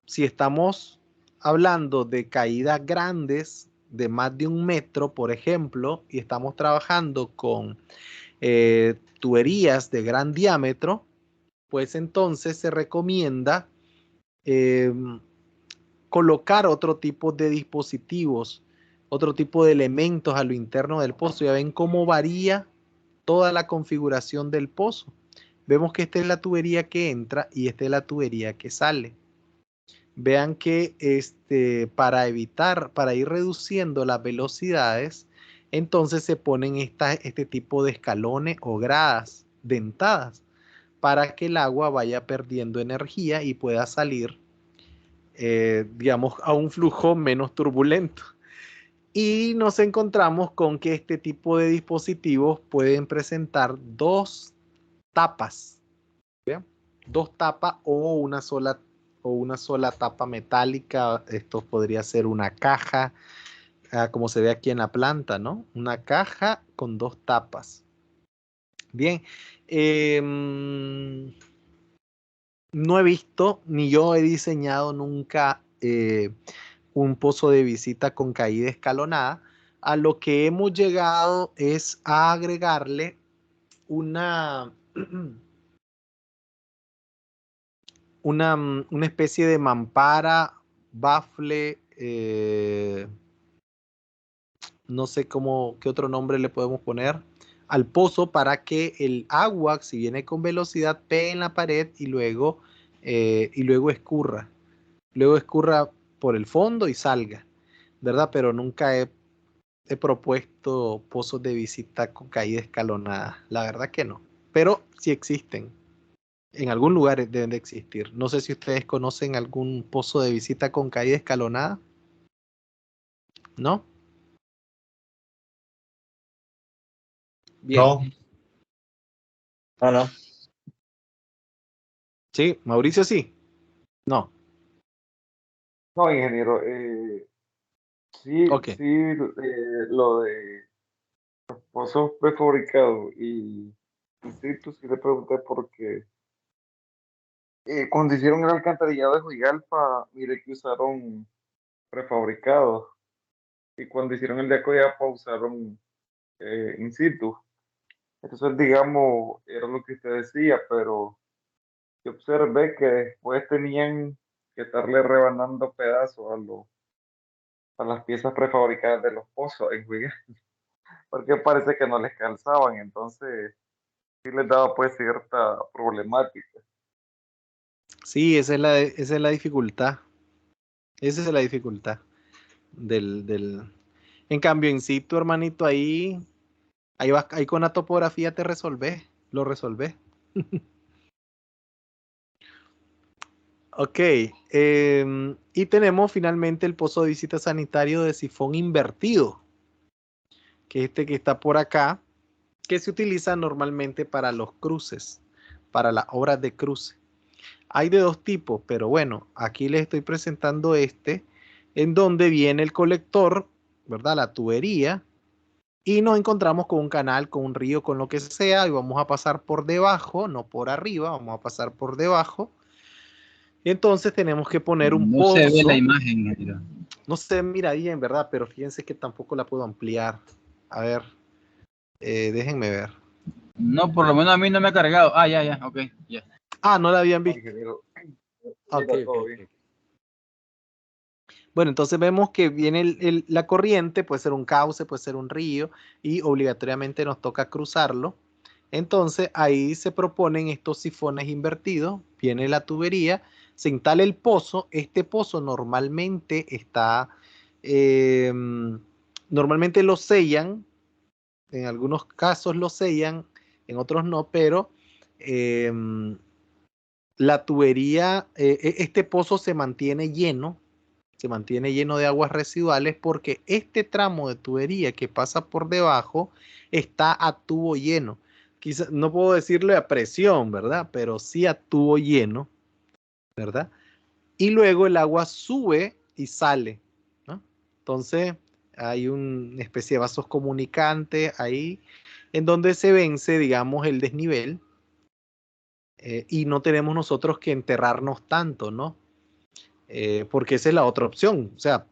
si estamos hablando de caídas grandes de más de 1 metro, por ejemplo, y estamos trabajando con tuberías de gran diámetro, pues entonces se recomienda colocar otro tipo de dispositivos, otro tipo de elementos a lo interno del pozo. Ya ven cómo varía toda la configuración del pozo. Vemos que esta es la tubería que entra y esta es la tubería que sale. Vean que para ir reduciendo las velocidades, entonces se ponen este tipo de escalones o gradas dentadas para que el agua vaya perdiendo energía y pueda salir, digamos, a un flujo menos turbulento. Y nos encontramos con que este tipo de dispositivos pueden presentar 2 tapas, ¿bien? 2 tapas o una sola tapa metálica. Esto podría ser una caja, como se ve aquí en la planta, ¿no? Una caja con 2 tapas. Bien, no he visto, ni yo he diseñado nunca un pozo de visita con caída escalonada. A lo que hemos llegado es a agregarle una especie de mampara, bafle, no sé qué otro nombre le podemos poner al pozo, para que el agua, si viene con velocidad, pegue en la pared y luego escurra. Luego escurra por el fondo y salga, ¿verdad? Pero nunca he propuesto pozos de visita con caída escalonada. La verdad que no. Pero sí existen. En algún lugar deben de existir. No sé si ustedes conocen algún pozo de visita con caída escalonada. ¿No? Bien. No, no. Sí, Mauricio sí. No. No, ingeniero, sí, Ok. sí, lo de pozos prefabricados y sí, tú sí le pregunté porque cuando hicieron el alcantarillado de Juigalpa, mire que usaron prefabricados y cuando hicieron el de Acoyapa usaron in situ. Entonces, digamos, era lo que usted decía, pero yo observé que después tenían que estarle rebanando pedazos a las piezas prefabricadas de los pozos en Juigalpa, porque parece que no les calzaban. Entonces, sí les daba pues cierta problemática. Sí, esa es la dificultad. Esa es la dificultad del... En cambio, in situ, hermanito, ahí con la topografía te resolvés, lo resolvés. Ok, y tenemos finalmente el pozo de visita sanitario de sifón invertido, que es este que está por acá, que se utiliza normalmente para los cruces, para las obras de cruce. Hay de dos tipos, pero bueno, aquí les estoy presentando este, en donde viene el colector, ¿verdad? La tubería, y nos encontramos con un canal, con un río, con lo que sea, y vamos a pasar por debajo, no por arriba, vamos a pasar por debajo. Entonces tenemos que poner un No se ve la pozo. imagen, ingeniero. No se mira bien, ¿verdad? Pero fíjense que tampoco la puedo ampliar. A ver, déjenme ver. No, por lo menos a mí no me ha cargado. Ah, ya, ok, ya. Ah, no la habían No, visto. ingeniero, Ok, mira, todo ok. bien. Bueno, entonces vemos que viene la corriente, puede ser un cauce, puede ser un río, y obligatoriamente nos toca cruzarlo. Entonces ahí se proponen estos sifones invertidos, viene la tubería, se instala el pozo. Este pozo normalmente normalmente lo sellan, en algunos casos lo sellan, en otros no, pero la tubería, este pozo se mantiene lleno de aguas residuales porque este tramo de tubería que pasa por debajo está a tubo lleno. Quizá, no puedo decirle a presión, ¿verdad? Pero sí a tubo lleno, ¿verdad? Y luego el agua sube y sale, ¿no? Entonces hay una especie de vasos comunicantes ahí en donde se vence, digamos, el desnivel, y no tenemos nosotros que enterrarnos tanto, ¿no? Porque esa es la otra opción. O sea,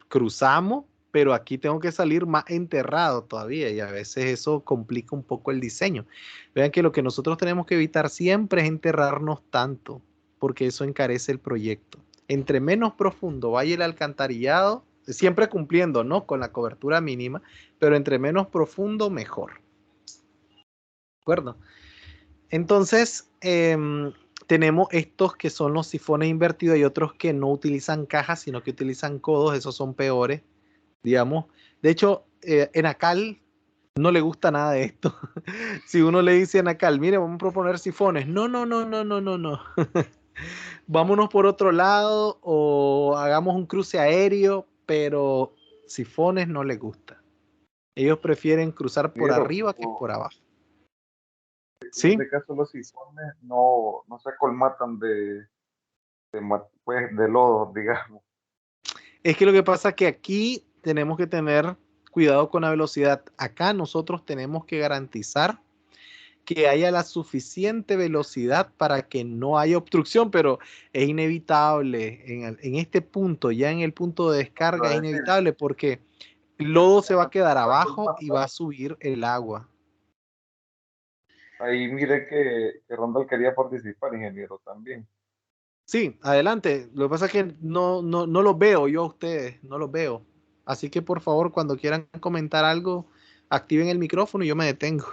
cruzamos, pero aquí tengo que salir más enterrado todavía y a veces eso complica un poco el diseño. Vean que lo que nosotros tenemos que evitar siempre es enterrarnos tanto, porque eso encarece el proyecto. Entre menos profundo vaya el alcantarillado, siempre cumpliendo, ¿no? Con la cobertura mínima, pero entre menos profundo, mejor. ¿De acuerdo? Entonces, tenemos estos que son los sifones invertidos y otros que no utilizan cajas, sino que utilizan codos. Esos son peores, digamos. De hecho, Enacal no le gusta nada de esto. Si uno le dice a Enacal, mire, vamos a proponer sifones. No, no, no, no, no, no, no. Vámonos por otro lado o hagamos un cruce aéreo, pero sifones no les gusta. Ellos prefieren cruzar por Ingeniero, arriba que pero por abajo. en ¿Sí? este caso los sifones no se colmatan pues, de lodo, digamos. Es que lo que pasa es que aquí tenemos que tener cuidado con la velocidad. Acá nosotros tenemos que garantizar que haya la suficiente velocidad para que no haya obstrucción, pero es inevitable en este punto, ya en el punto de Iba descarga, a es decir, inevitable porque el lodo se va a quedar para abajo y va a colmatar, subir el agua. ahí mire que Rondal quería participar, ingeniero, también. Sí, adelante. Lo que pasa es que no los veo yo a ustedes, no los veo. Así que por favor, cuando quieran comentar algo, activen el micrófono y yo me detengo.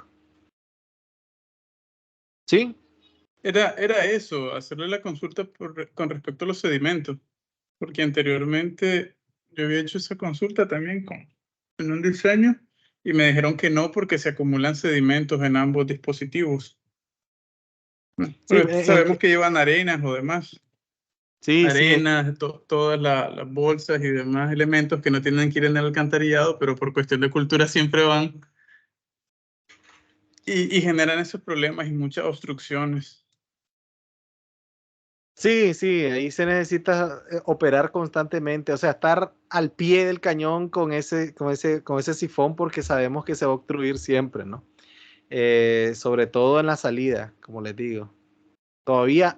¿Sí? Era eso, hacerle la consulta con respecto a los sedimentos, porque anteriormente yo había hecho esa consulta también en un diseño y me dijeron que no porque se acumulan sedimentos en ambos dispositivos. Sí, Porque sabemos que llevan arenas o demás. sí, sí. Arenas, todas las bolsas y demás elementos que no tienen que ir en el alcantarillado, pero por cuestión de cultura siempre van y generan esos problemas y muchas obstrucciones. Sí, sí, ahí se necesita operar constantemente, o sea, estar al pie del cañón con ese sifón porque sabemos que se va a obstruir siempre, ¿no? Sobre todo en la salida, como les digo. Todavía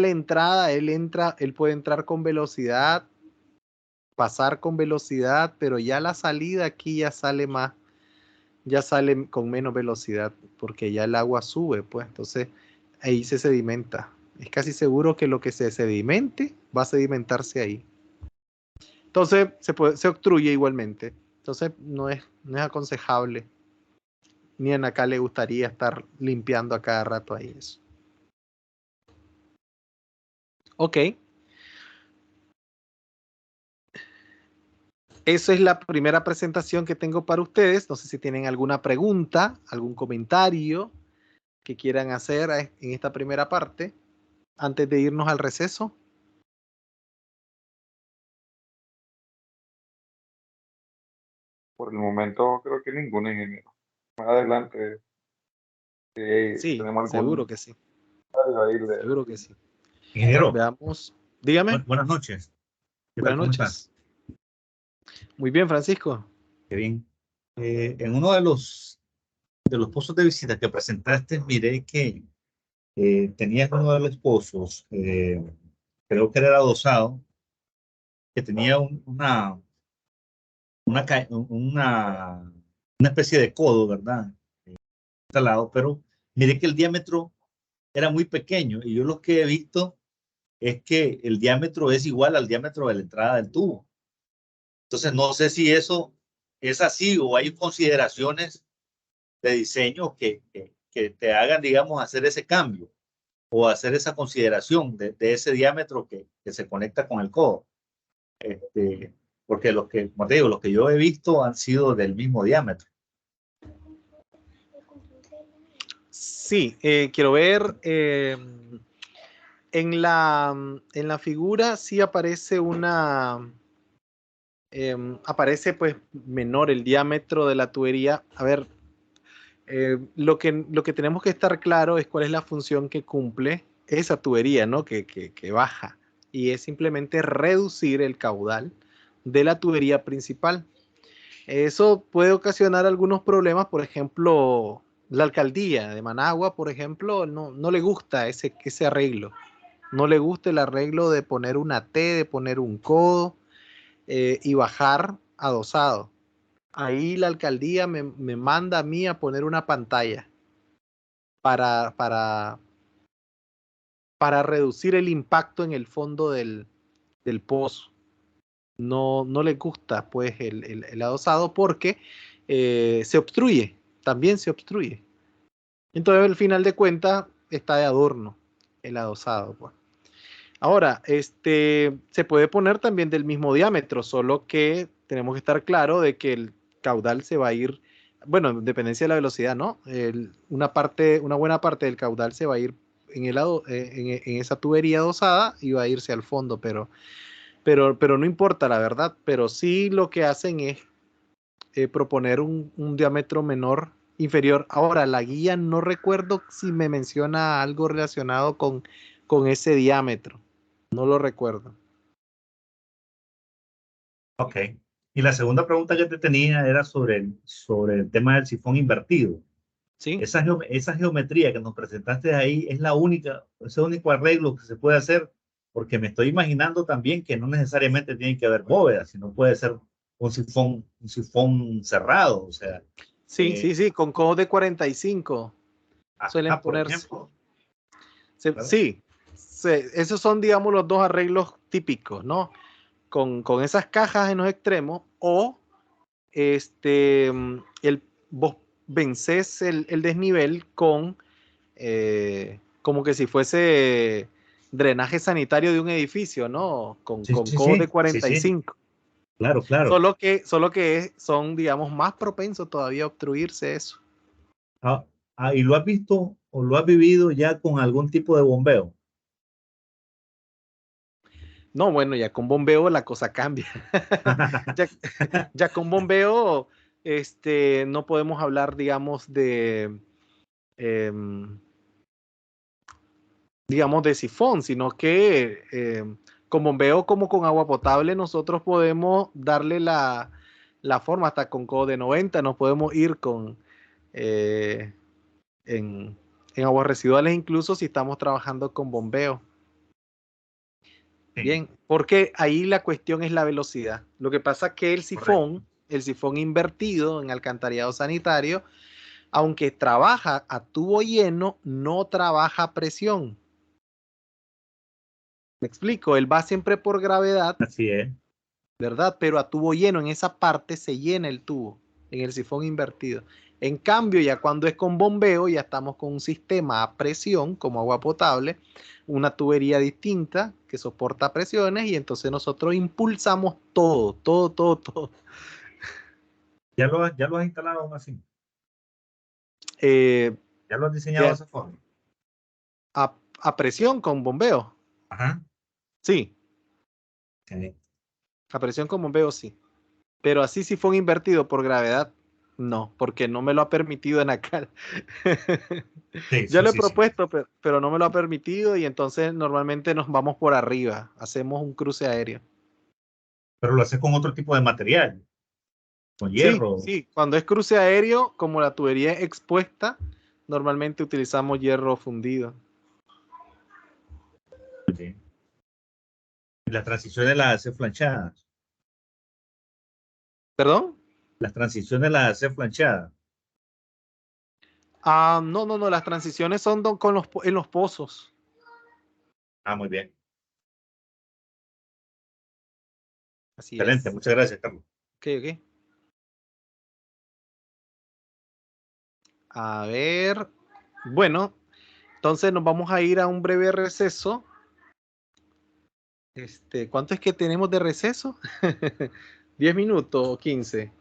la entrada, él puede entrar con velocidad, pasar con velocidad, pero ya la salida aquí ya sale con menos velocidad porque ya el agua sube, pues, entonces ahí se sedimenta. Es casi seguro que lo que se sedimente va a sedimentarse ahí. Entonces se obstruye igualmente. Entonces no es aconsejable. ni a acá le gustaría estar limpiando a cada rato ahí eso. Ok. Esa es la primera presentación que tengo para ustedes. No sé si tienen alguna pregunta, algún comentario que quieran hacer en esta primera parte antes de irnos al receso. Por el momento creo que ninguno, ingeniero. Más adelante Sí, tenemos seguro algún que sí. ahí Seguro que sí. Ingeniero, Veamos. Dígame. buenas noches. ¿Qué tal? Buenas ¿Cómo está? noches. Muy bien, Francisco. Qué bien. En uno de los pozos de visita que presentaste, miré que tenías uno de los pozos, creo que era adosado, que tenía una especie de codo, ¿verdad? Instalado, pero miré que el diámetro era muy pequeño y yo lo que he visto es que el diámetro es igual al diámetro de la entrada del tubo. Entonces, no sé si eso es así o hay consideraciones de diseño que te hagan, digamos, hacer ese cambio o hacer esa consideración de ese diámetro que se conecta con el codo. Porque como te digo, los que yo he visto han sido del mismo diámetro. Sí, quiero ver. En la figura sí aparece aparece pues menor el diámetro de la tubería. A ver, lo que tenemos que estar claro es cuál es la función que cumple esa tubería, ¿no? Que baja. Y es simplemente reducir el caudal de la tubería principal. Eso puede ocasionar algunos problemas, por ejemplo, la alcaldía de Managua, por ejemplo, no le gusta ese arreglo. No le gusta el arreglo de poner una T, de poner un codo y bajar adosado. Ahí la alcaldía me manda a mí a poner una pantalla para reducir el impacto en el fondo del pozo. No le gusta pues el adosado porque se obstruye, también se obstruye. Entonces al final de cuentas está de adorno el adosado, pues. Ahora, se puede poner también del mismo diámetro, solo que tenemos que estar claro de que el caudal se va a ir, bueno, en dependencia de la velocidad, ¿no? Una buena parte del caudal se va a ir en esa tubería adosada y va a irse al fondo, pero no importa, la verdad. Pero sí lo que hacen es proponer un diámetro menor, inferior. Ahora, la guía no recuerdo si me menciona algo relacionado con ese diámetro. No lo recuerdo. Ok. Y la segunda pregunta que te tenía era sobre el tema del sifón invertido. ¿Sí? Esa geometría que nos presentaste ahí es es el único arreglo que se puede hacer, porque me estoy imaginando también que no necesariamente tiene que haber bóvedas, sino puede ser un sifón cerrado, o sea. Sí, sí, con codos de 45 suelen Por ponerse. ejemplo. Sí, esos son, digamos, los dos arreglos típicos, ¿no? Con esas cajas en los extremos o vos vencés el desnivel con como que si fuese drenaje sanitario de un edificio, ¿no? Con Sí, codos de sí. 45. Claro. Solo que son, digamos, más propensos todavía a obstruirse eso. ¿Y lo has visto o lo has vivido ya con algún tipo de bombeo? No, bueno, ya con bombeo la cosa cambia. ya con bombeo, no podemos hablar, digamos, de sifón, sino que con bombeo como con agua potable nosotros podemos darle la forma, hasta con codo de 90 nos podemos ir en, en aguas residuales, incluso si estamos trabajando con bombeo. Sí. Bien, porque ahí la cuestión es la velocidad. Lo que pasa es que el sifón invertido en alcantarillado sanitario, aunque trabaja a tubo lleno, no trabaja a presión. Me explico, él va siempre por gravedad. Así es. ¿Verdad? Pero a tubo lleno, en esa parte se llena el tubo. en el sifón invertido. En cambio, ya cuando es con bombeo, ya estamos con un sistema a presión, como agua potable, una tubería distinta que soporta presiones y entonces nosotros impulsamos todo. ¿Ya lo has instalado aún así? Eh, ¿Ya lo has diseñado ya. de esa forma? A presión con bombeo, Ajá. sí. Ok. A presión con bombeo, sí. Pero así sifón invertido por gravedad, no, porque no me lo ha permitido en acá. Sí, Yo sí, lo he sí, sí. propuesto, pero no me lo ha permitido y entonces normalmente nos vamos por arriba, hacemos un cruce aéreo. Pero lo haces con otro tipo de material, con Sí, hierro. sí, cuando es cruce aéreo, como la tubería es expuesta, normalmente utilizamos hierro fundido. Sí. Y las transiciones las haces flanchadas. ¿Perdón? Las transiciones las haces flanchadas. Ah, no, las transiciones son en los pozos. Ah, muy bien. Así Excelente, es. muchas gracias, Carlos. Ok. A ver. Bueno, entonces nos vamos a ir a un breve receso. ¿Cuánto es que tenemos de receso? 10 minutos o 15.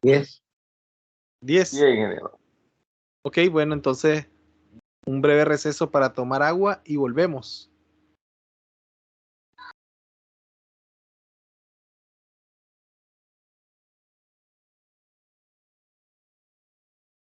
10. 10. Bien, ingeniero. Ok, bueno, entonces un breve receso para tomar agua y volvemos.